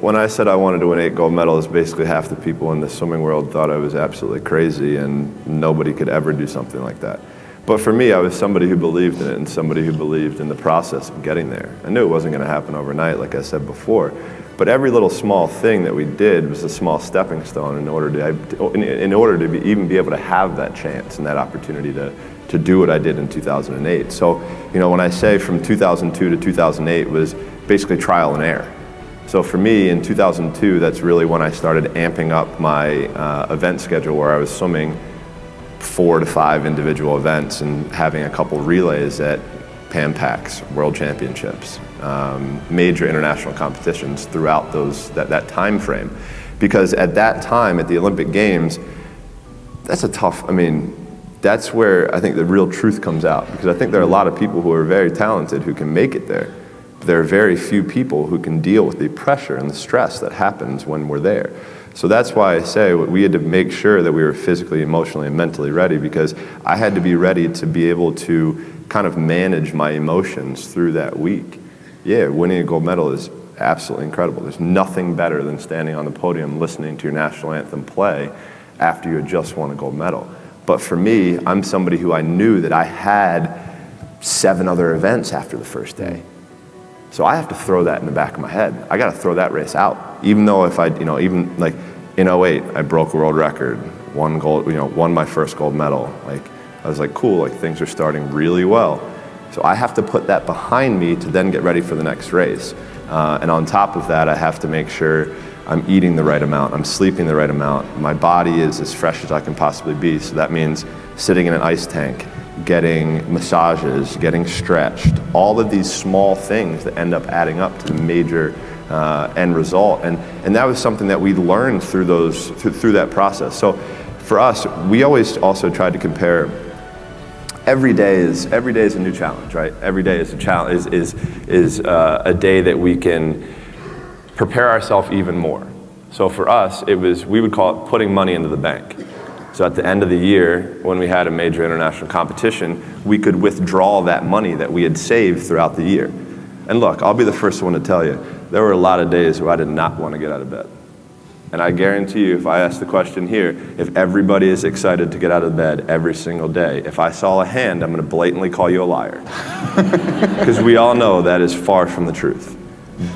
when I said I wanted to win 8 gold medals, basically half the people in the swimming world thought I was absolutely crazy and nobody could ever do something like that. But for me, I was somebody who believed in it and somebody who believed in the process of getting there. I knew it wasn't going to happen overnight, like I said before. But every little small thing that we did was a small stepping stone in order to even be able to have that chance and that opportunity to do what I did in 2008. So, when I say from 2002 to 2008 was basically trial and error. So for me, in 2002, that's really when I started amping up my event schedule, where I was swimming 4 to 5 individual events and having a couple relays at Pan Pacs, World Championships, major international competitions throughout that time frame. Because at that time, at the Olympic Games, that's where I think the real truth comes out. Because I think there are a lot of people who are very talented who can make it there. But there are very few people who can deal with the pressure and the stress that happens when we're there. So that's why I say we had to make sure that we were physically, emotionally, and mentally ready, because I had to be ready to be able to kind of manage my emotions through that week. Yeah, winning a gold medal is absolutely incredible. There's nothing better than standing on the podium listening to your national anthem play after you had just won a gold medal. But for me, I'm somebody who I knew that I had 7 other events after the first day. So I have to throw that in the back of my head. I got to throw that race out. Even though if even like in 08, I broke a world record, won my first gold medal. Like, I was like, cool, like things are starting really well. So I have to put that behind me to then get ready for the next race. And on top of that, I have to make sure I'm eating the right amount, I'm sleeping the right amount, my body is as fresh as I can possibly be. So that means sitting in an ice tank, getting massages, getting stretched, all of these small things that end up adding up to the major end result. And that was something that we learned through that process. So for us, we always also tried to compare. Every day is a new challenge, right? Every day is a challenge, is a day that we can prepare ourselves even more. So for us, we would call it putting money into the bank. So at the end of the year, when we had a major international competition, we could withdraw that money that we had saved throughout the year. And look, I'll be the first one to tell you, there were a lot of days where I did not want to get out of bed. And I guarantee you, if I ask the question here, if everybody is excited to get out of bed every single day, if I saw a hand, I'm going to blatantly call you a liar. Because we all know that is far from the truth.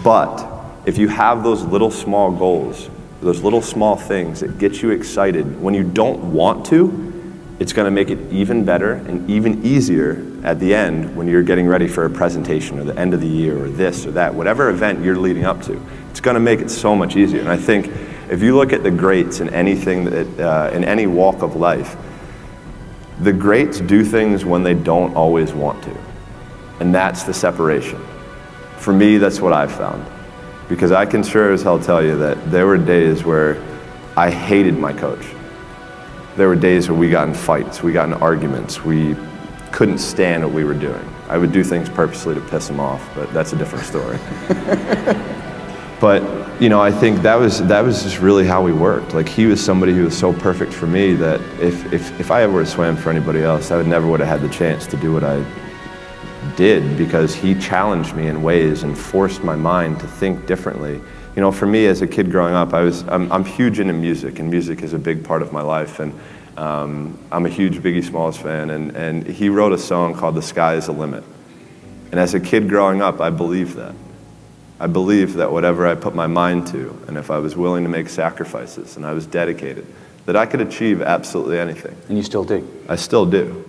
But if you have those little small goals, those little small things that get you excited when you don't want to, it's going to make it even better and even easier at the end when you're getting ready for a presentation or the end of the year or this or that, whatever event you're leading up to. It's going to make it so much easier. And I think if you look at the greats in anything that, in any walk of life, the greats do things when they don't always want to. And that's the separation. For me, that's what I've found. Because I can sure as hell tell you that there were days where I hated my coach. There were days where we got in fights, we got in arguments, we couldn't stand what we were doing. I would do things purposely to piss him off, but that's a different story. But I think that was just really how we worked. Like, he was somebody who was so perfect for me that if I ever would have swam for anybody else, I never would have had the chance to do what I did, because he challenged me in ways and forced my mind to think differently. For me as a kid growing up, I'm huge into music, and music is a big part of my life. And I'm a huge Biggie Smalls fan, and he wrote a song called "The Sky Is the Limit." And as a kid growing up, I believed that. I believed that whatever I put my mind to, and if I was willing to make sacrifices and I was dedicated, that I could achieve absolutely anything. And you still do? I still do.